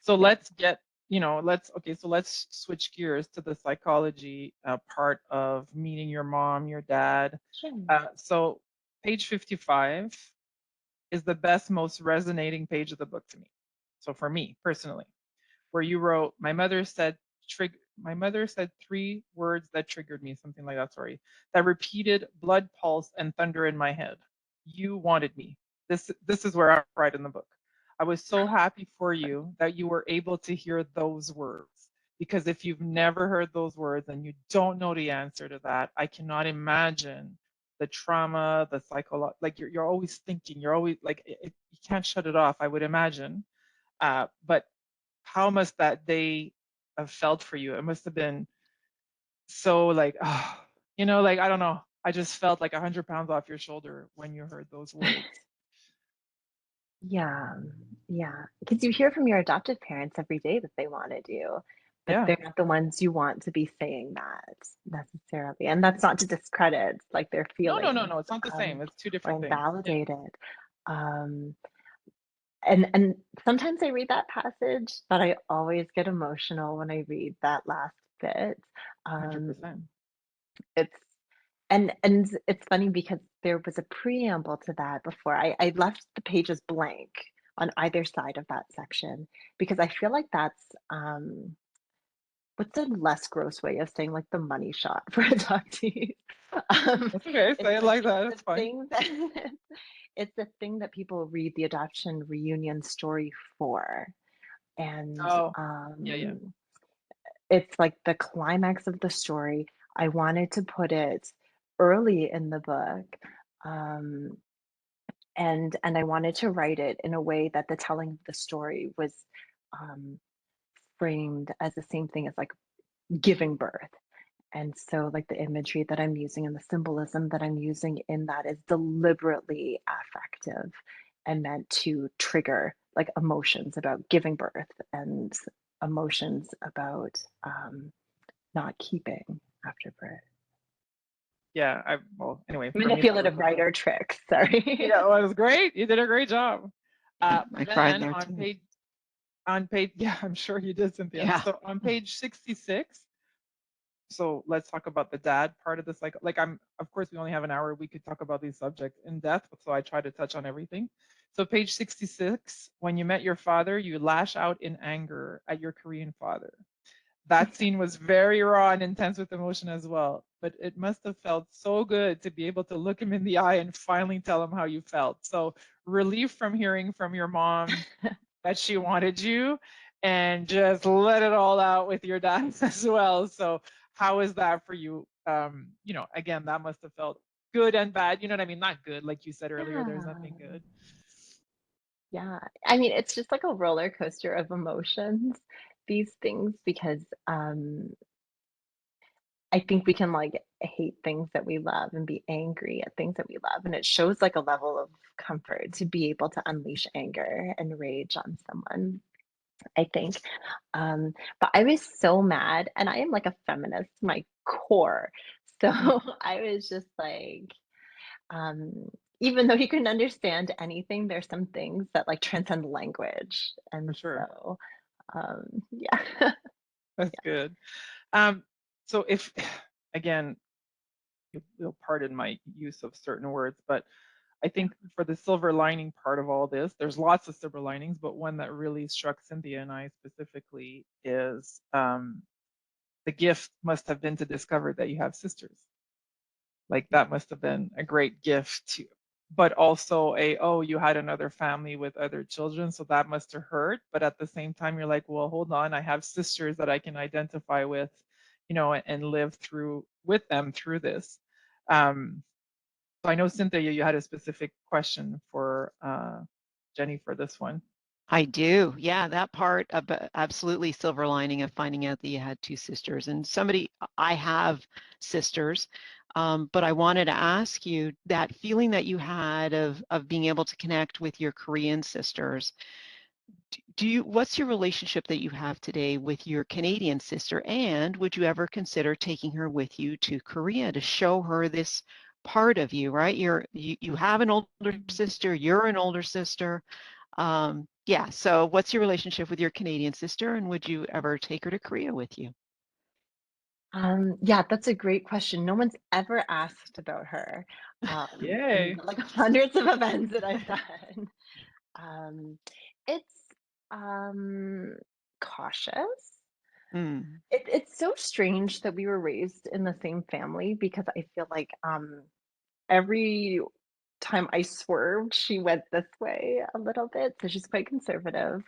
So let's get, so let's switch gears to the psychology part of meeting your mom, your dad. Sure. So page 55 is the best, most resonating page of the book to me. So for me personally, where you wrote, my mother said 3 words that triggered me, something like that, sorry, that repeated blood pulse and thunder in my head. You wanted me. This is where I cried in the book. I was so happy for you that you were able to hear those words. Because if you've never heard those words and you don't know the answer to that, I cannot imagine the trauma, the psychological, like you're always thinking, you're always like, you can't shut it off, I would imagine. But how must that day have felt for you? It must have been so like, like, I don't know. I just felt like 100 pounds off your shoulder when you heard those words. Yeah, yeah. Because you hear from your adoptive parents every day that they wanted you. but Yeah. they're not the ones you want to be saying that necessarily. And that's not to discredit like their No, no, feelings no, no. It's not the same. It's two or different things. Yeah. invalidate it. Um, and sometimes I read that passage, but I always get emotional when I read that last bit. Um, 100%. it's and it's funny because there was a preamble to that before. I left the pages blank on either side of that section because I feel like that's what's a less gross way of saying like the money shot for adoptees? That's okay. Say It's it like like that. the It's fine. thing that it's the thing that people read the adoption reunion story for. And Oh, yeah, yeah. it's like the climax of the story. I wanted to put it early in the book. Um, and I wanted to write it in a way that the telling of the story was um, framed as the same thing as like giving birth. And so, like, the imagery that I'm using and the symbolism that I'm using in that is deliberately affective and meant to trigger like emotions about giving birth and emotions about not keeping after birth. Yeah. Well, anyway, for me, that was Manipulative writer tricks. Sorry. yeah, it was great. You did a great job. I cried Then there too. on page, yeah, I'm sure you did, Cynthia. Yeah. So on page 66, so let's talk about the dad part of this. Like of course, we only have an hour. We could talk about these subjects in depth. So I try to touch on everything. So page 66, when you met your father, you lash out in anger at your Korean father. That scene was very raw and intense with emotion as well. But it must have felt so good to be able to look him in the eye and finally tell him how you felt. So relief from hearing from your mom that she wanted you and just let it all out with your dad as well. So how is that for you? Again, that must have felt good and bad. You know what I mean? Not good, like you said earlier, there's Yeah. nothing good. Yeah. I mean, it's just like a roller coaster of emotions, these things, because I think we can like hate things that we love and be angry at things that we love. And it shows like a level of comfort to be able to unleash anger and rage on someone, I think. But I was so mad, and I am like a feminist, my core. So Mm, I was just like, um, even though you can understand anything, there's some things that like transcend language. for And sure. so, yeah. That's good. Um, so if, again, you'll pardon my use of certain words, but I Yeah. think for the silver lining part of all this, there's lots of silver linings, but one that really struck Cynthia and I specifically is the gift must have been to discover that you have sisters. Like that must have been a great gift to, but also oh, you had another family with other children, so that must have hurt. But at the same time, you're like, well, hold on, I have sisters that I can identify with, and live through with them through this. So I know, Cynthia, you had a specific question for Jenny for this one. I do. Yeah, that part absolutely silver lining of finding out that you had two sisters. And I have sisters, but I wanted to ask you that feeling that you had of being able to connect with your Korean sisters. What's your relationship that you have today with your Canadian sister? And would you ever consider taking her with you to Korea to show her this part of you, right? You have an older sister, you're an older sister. Yeah, so what's your relationship with your Canadian sister, and would you ever take her to Korea with you? Yeah, that's a great question. No one's ever asked about her. In Yay. like hundreds of events that I've done. Um, it's cautious. Mm, It's so strange that we were raised in the same family because I feel like every time I swerved, she went this way a little bit. So she's quite conservative.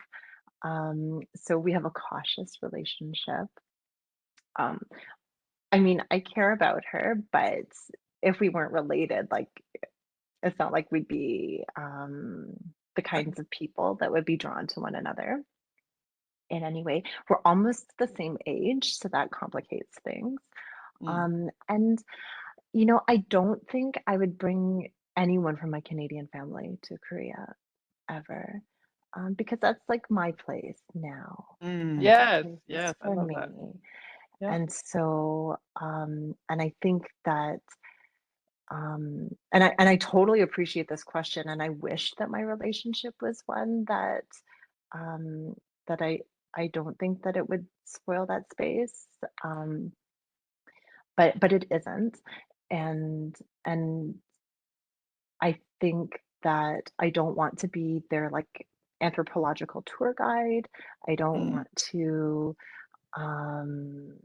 So we have a cautious relationship. Um, I mean, I care about her, but if we weren't related, like it's not like we'd be the kinds of people that would be drawn to one another in any way. We're almost the same age, so that complicates things. mm, And I don't think I would bring anyone from my Canadian family to Korea ever. because that's like my place now. Mm. Yes, Places yes, I for love me. that. Yeah. And so, and I think that, and I totally appreciate this question, and I wish that my relationship was one that, um, that I don't think that it would spoil that space, but it isn't, and I think that I don't want to be their like anthropological tour guide. I don't Mm. want to, um,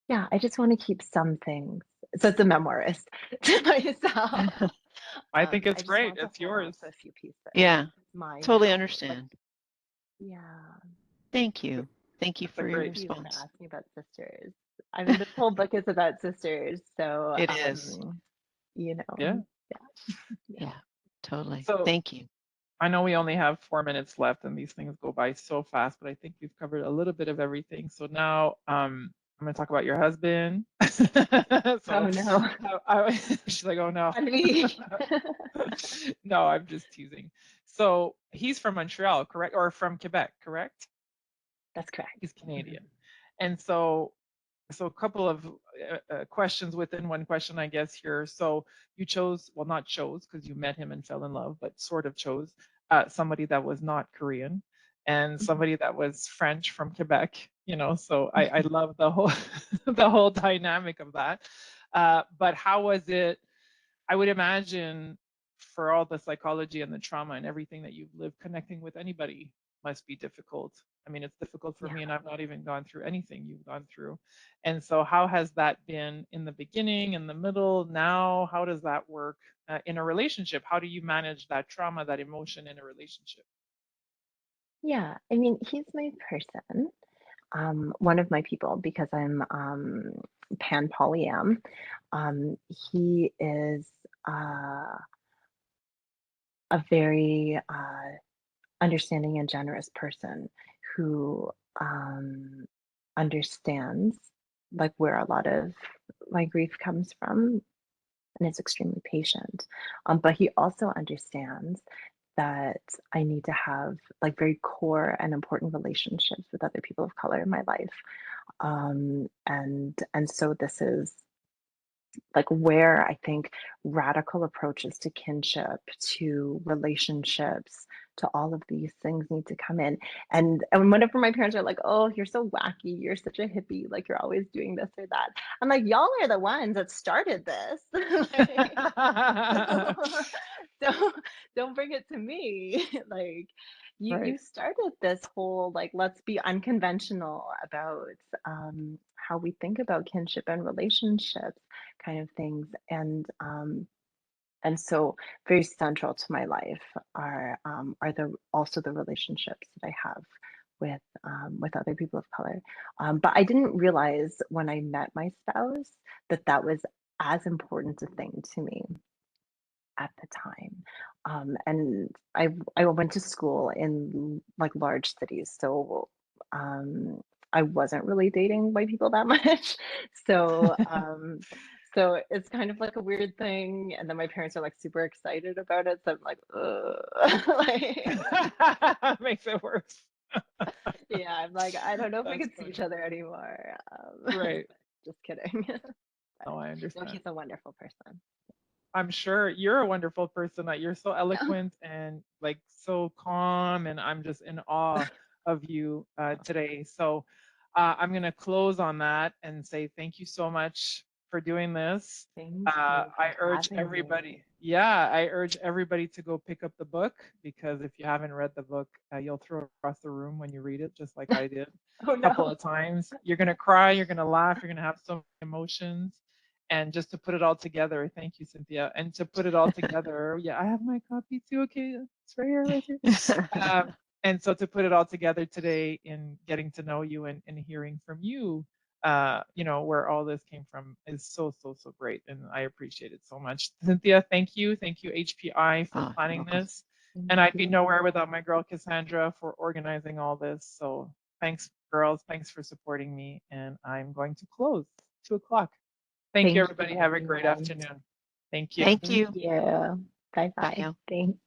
yeah, I just want to keep some things. So it's a memoirist to myself. I think I it's just great. want to It's hold on yours. to a few pieces. Yeah, It's mine totally now. But understand. yeah, Thank you. Thank you That's a for your great. thank you for response. asking about sisters. I mean, this whole book is about sisters, so It is. you Yeah. know, yeah, yeah. Yeah, totally. So Thank you. I know we only have 4 minutes left, and these things go by so fast, but I think we've covered a little bit of everything. So now, I'm going to talk about your husband. Oh So, no, she's like, oh no. on me. No, I'm just teasing. So he's from Montreal, correct? Or from Quebec, correct? That's correct. He's Canadian. And so a couple of questions within one question, I guess, here. So you chose, well, not chose, because you met him and fell in love, but sort of chose somebody that was not Korean and somebody that was French from Quebec, so I love the whole the whole dynamic of that. But how was it? I would imagine for all the psychology and the trauma and everything that you've lived, connecting with anybody must be difficult. I mean, it's difficult for Yeah. me, and I've not even gone through anything you've gone through. And so, how has that been in the beginning, in the middle, now? How does that work in a relationship? How do you manage that trauma, that emotion in a relationship? Yeah, I mean, he's my person, one of my people because I'm pan polyam. He is uh, a very understanding and generous person who understands like where a lot of my grief comes from and is extremely patient. But he also understands that I need to have like very core and important relationships with other people of color in my life. And so this is like where I think radical approaches to kinship, to relationships, to all of these things need to come in. And whenever my parents are like, "Oh, you're so wacky, you're such a hippie, like you're always doing this or that," I'm like, "Y'all are the ones that started this." Like, don't bring it to me. Like you Right. started this whole like let's be unconventional about how we think about kinship and relationships kind of things. And so very central to my life are the also the relationships that I have with other people of color. But I didn't realize when I met my spouse that that was as important a thing to me at the time. And I went to school in like large cities, so I wasn't really dating white people that much. So so it's kind of like a weird thing. And then my parents are like super excited about it. So I'm like, ugh. Like, Makes it worse. yeah, I'm like, I don't know if we That's could see funny. each other anymore. Right. Just kidding. No, I No, understand. he's a wonderful person. I'm sure you're a wonderful person, that you're so eloquent and like so calm, and I'm just in awe of you today. So I'm going to close on that and say thank you so much for doing this. Thank you for I urge having me. everybody, yeah, I urge everybody to go pick up the book, because if you haven't read the book, you'll throw across the room when you read it, just like I did Oh a couple no. of times. You're going to cry, you're going to laugh, you're going to have so many emotions. And just to put it all together, thank you, Cynthia. And to put it all together, yeah, I have my copy too. Okay, it's right here, right here. And so to put it all together today in getting to know you and hearing from you, where all this came from is so, so, so great. And I appreciate it so much. Cynthia, thank you. Thank you, HPI, for Oh, you're planning welcome. this. Thank And I'd be you. nowhere without my girl, Cassandra, for organizing all this. So thanks, girls. Thanks for supporting me. And I'm going to close 2 o'clock. Thank you, Thank you, everybody. Have a great everyone. afternoon. Thank you. Thank Thank you. you. Bye Bye bye. now. Thanks.